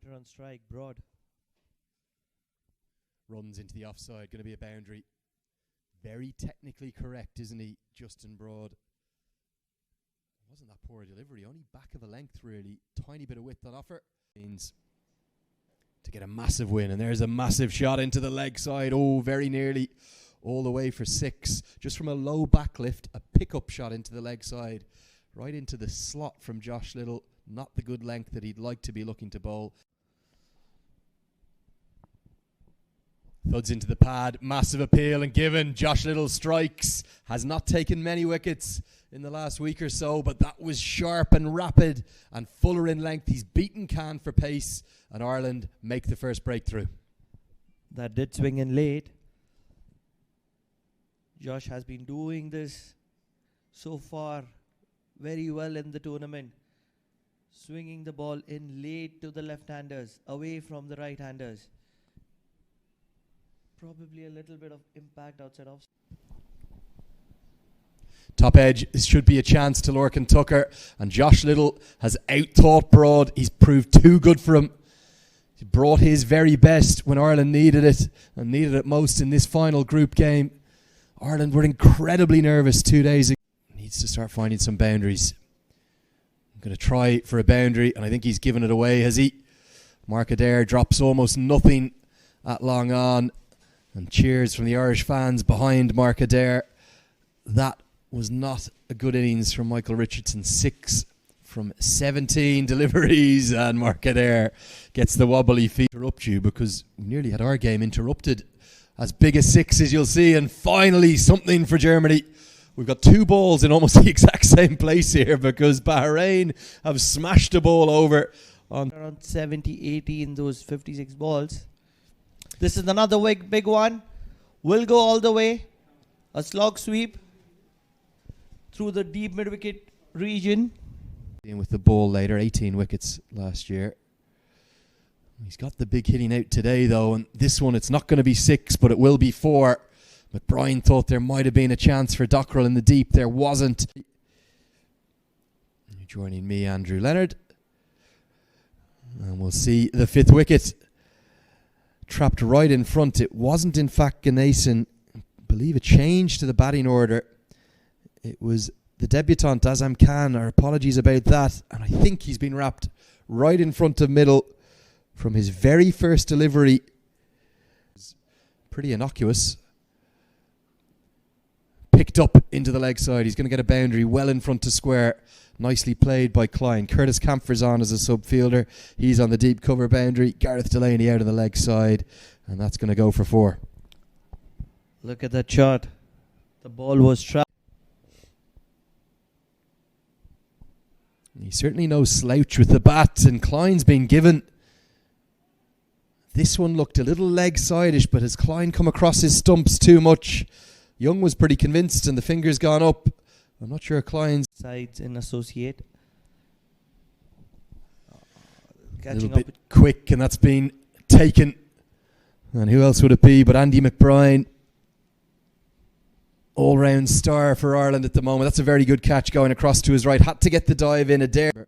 Batter on strike, Broad. Runs into the offside, going to be a boundary. Very technically correct, isn't he, Justin Broad? Wasn't that poor a delivery, only back of a length really. Tiny bit of width on offer. Means to get a massive win, and there's a massive shot into the leg side. Oh, very nearly all the way for 6. Just from a low backlift, a pickup shot into the leg side. Right into the slot from Josh Little. Not the good length that he'd like to be looking to bowl. Thuds into the pad, massive appeal and given. Josh Little strikes. Has not taken many wickets in the last week or so, but that was sharp and rapid and fuller in length. He's beaten Khan for pace, and Ireland make the first breakthrough. That did swing in late. Josh has been doing this so far very well in the tournament. Swinging the ball in late to the left-handers, away from the right-handers. Probably a little bit of impact outside off. Top edge, this should be a chance to Lorcan Tucker, and Josh Little has out-thought Broad. He's proved too good for him. He brought his very best when Ireland needed it, and needed it most in this final group game. Ireland were incredibly nervous 2 days ago. Needs to start finding some boundaries. I'm going to try for a boundary, and I think he's given it away, has he? Mark Adair drops almost nothing at long on, and cheers from the Irish fans behind Mark Adair. That was not a good innings from Michael Richardson. 6 from 17 deliveries, and Mark Adair gets the wobbly feet. Interrupt you, because we nearly had our game interrupted. As big a 6 as you'll see, and finally something for Germany. We've got 2 balls in almost the exact same place here, because Bahrain have smashed the ball over on around 70-80 in those 56 balls. This is another big one. Will go all the way. A slog sweep through the deep mid-wicket region. With the ball later, 18 wickets last year. He's got the big hitting out today though, and this one it's not going to be 6, but it will be 4. McBride thought there might have been a chance for Dockrell in the deep. There wasn't. Joining me, Andrew Leonard. And we'll see the 5th wicket. Trapped right in front. It wasn't in fact Ganesan. I believe a change to the batting order. It was the debutant Azam Khan. Our apologies about that. And I think he's been wrapped right in front of middle from his very first delivery. Pretty innocuous. Picked up into the leg side. He's going to get a boundary well in front to square. Nicely played by Klein. Curtis Camphor's on as a sub-fielder. He's on the deep cover boundary. Gareth Delaney out on the leg side. And that's going to go for 4. Look at that shot. The ball was trapped. He's certainly no slouch with the bat. And Klein's been given. This one looked a little leg side-ish, but has Klein come across his stumps too much? Young was pretty convinced, and the finger's gone up. I'm not sure Klein's sides in associate. a little bit quick, and that's been taken. And who else would it be but Andy McBride? All-round star for Ireland at the moment. That's a very good catch going across to his right. Had to get the dive in. Adair.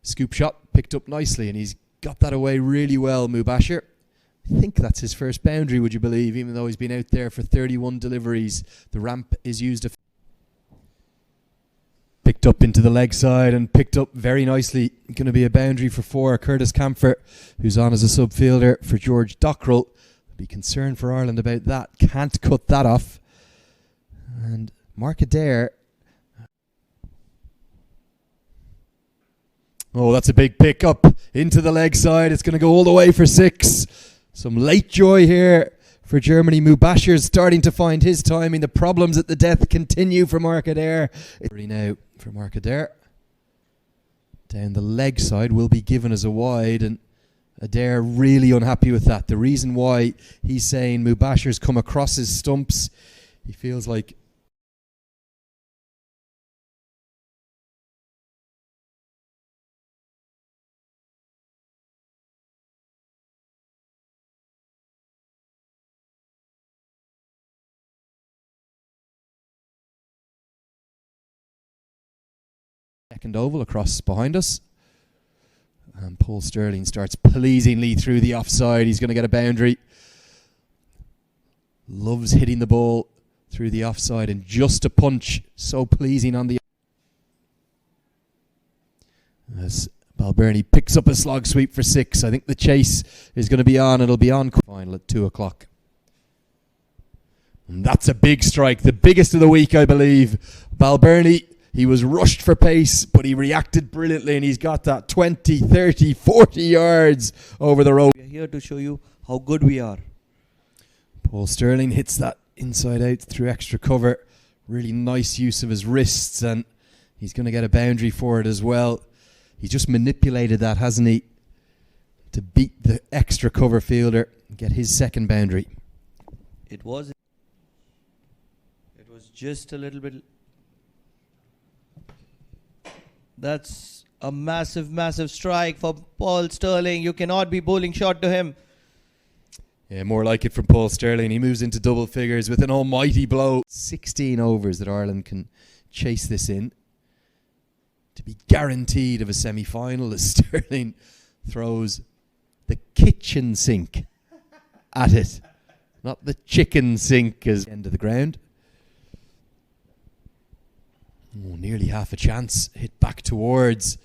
Scoop shot picked up nicely, and he's got that away really well, Mubashir. I think that's his first boundary, would you believe, even though he's been out there for 31 deliveries. The ramp is used. Picked up into the leg side and picked up very nicely. Going to be a boundary for 4. Curtis Camphor, who's on as a sub-fielder for George Dockrell. Be concerned for Ireland about that. Can't cut that off. And Mark Adair. Oh, that's a big pick up into the leg side. It's going to go all the way for 6. Some late joy here for Germany. Mubashir's starting to find his timing. The problems at the death continue for Mark Adair. Now for Mark Adair. Down the leg side will be given as a wide, and Adair really unhappy with that. The reason why he's saying Mubashir's come across his stumps, he feels like second oval across behind us. And Paul Sterling starts pleasingly through the offside. He's going to get a boundary. Loves hitting the ball through the offside, and just a punch. So pleasing on the... As Balbirnie picks up a slog sweep for 6. I think the chase is going to be on. It'll be on final at 2 o'clock. And that's a big strike. The biggest of the week, I believe. Balbirnie, he was rushed for pace, but he reacted brilliantly, and he's got that 20, 30, 40 yards over the road. We're here to show you how good we are. Paul Sterling hits that inside out through extra cover. Really nice use of his wrists, and he's going to get a boundary for it as well. He's just manipulated that, hasn't he, to beat the extra cover fielder and get his second boundary. It was just a little bit. That's a massive, massive strike for Paul Sterling. You cannot be bowling short to him. Yeah, more like it from Paul Sterling. He moves into double figures with an almighty blow. 16 overs that Ireland can chase this in to be guaranteed of a semi-final, as Sterling throws the kitchen sink at it. Not the chicken sink as end of the ground. Oh, nearly half a chance. Hit back towards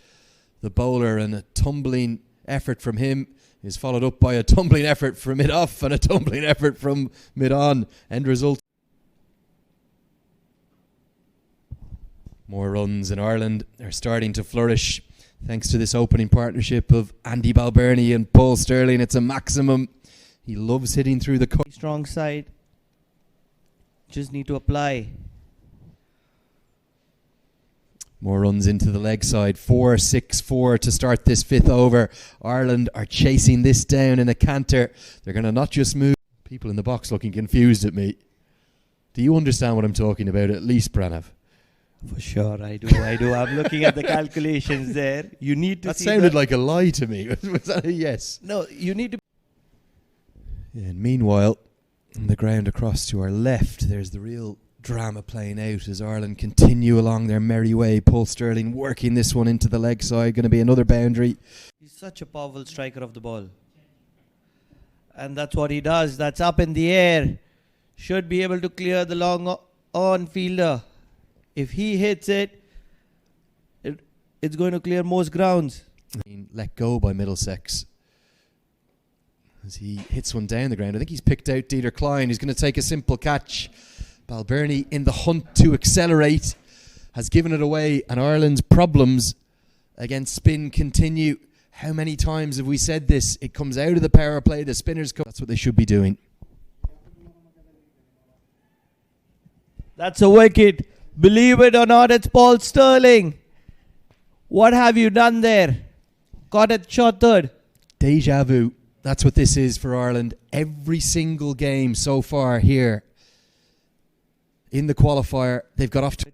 the bowler, and a tumbling effort from him is followed up by a tumbling effort from mid-off and a tumbling effort from mid-on. End result. More runs in Ireland are starting to flourish thanks to this opening partnership of Andy Balbirnie and Paul Sterling. It's a maximum. He loves hitting through the... Strong side. Just need to apply. More runs into the leg side. 4-6-4 to start this 5th over. Ireland are chasing this down in a canter. They're going to not just move. People in the box looking confused at me. Do you understand what I'm talking about at least, Pranav? For sure, I do. I'm looking at the calculations there. You need to that see sounded like a lie to me. Was that a yes? No, you need to... Yeah, and meanwhile, on the ground across to our left, there's the real drama playing out as Ireland continue along their merry way. Paul Sterling working this one into the leg side. Going to be another boundary. He's such a powerful striker of the ball. And that's what he does. That's up in the air. Should be able to clear the long on fielder. If he hits it, it's going to clear most grounds. Let go by Middlesex as he hits one down the ground. I think he's picked out Dieter Klein. He's going to take a simple catch. Balbirnie in the hunt to accelerate has given it away, and Ireland's problems against spin continue. How many times have we said this? It comes out of the power play, the spinners come. That's what they should be doing. That's a wicket. Believe it or not, it's Paul Sterling. What have you done there? Got it shot third. Deja vu. That's what this is for Ireland. Every single game so far here in the qualifier, they've got off to...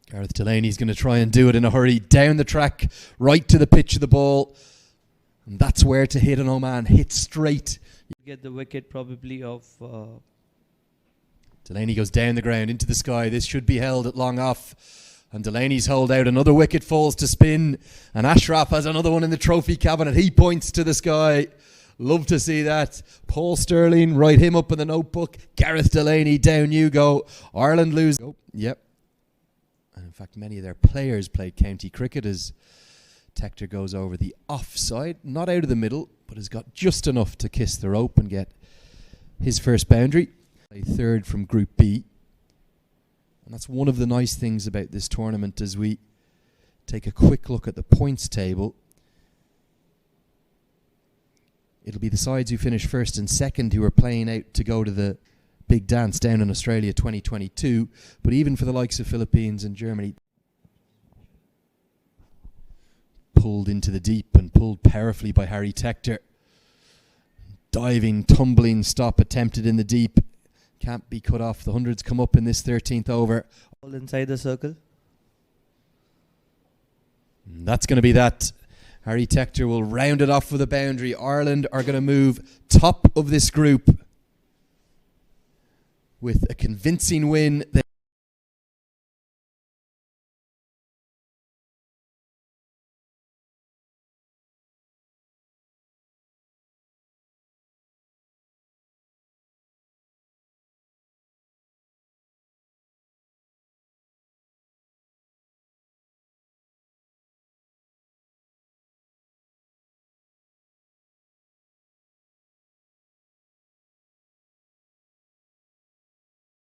Gareth Delaney's going to try and do it in a hurry. Down the track, right to the pitch of the ball. And that's where to hit an Oman. Hit straight. Get the wicket probably of... Delaney goes down the ground into the sky. This should be held at long off. And Delaney's hold out. Another wicket falls to spin. And Ashraf has another one in the trophy cabinet. He points to the sky. Love to see that. Paul Sterling, write him up in the notebook. Gareth Delaney, down you go. Ireland lose. Oh, yep. And in fact, many of their players played county cricket as Tector goes over the offside. Not out of the middle, but has got just enough to kiss the rope and get his first boundary. A third from Group B. And that's one of the nice things about this tournament as we take a quick look at the points table. It'll be the sides who finish first and second who are playing out to go to the big dance down in Australia 2022. But even for the likes of Philippines and Germany, pulled into the deep and pulled powerfully by Harry Tector. Diving, tumbling stop attempted in the deep. Can't be cut off. The hundreds come up in this 13th over. All inside the circle. And that's going to be that. Harry Tector will round it off with a boundary. Ireland are going to move top of this group with a convincing win.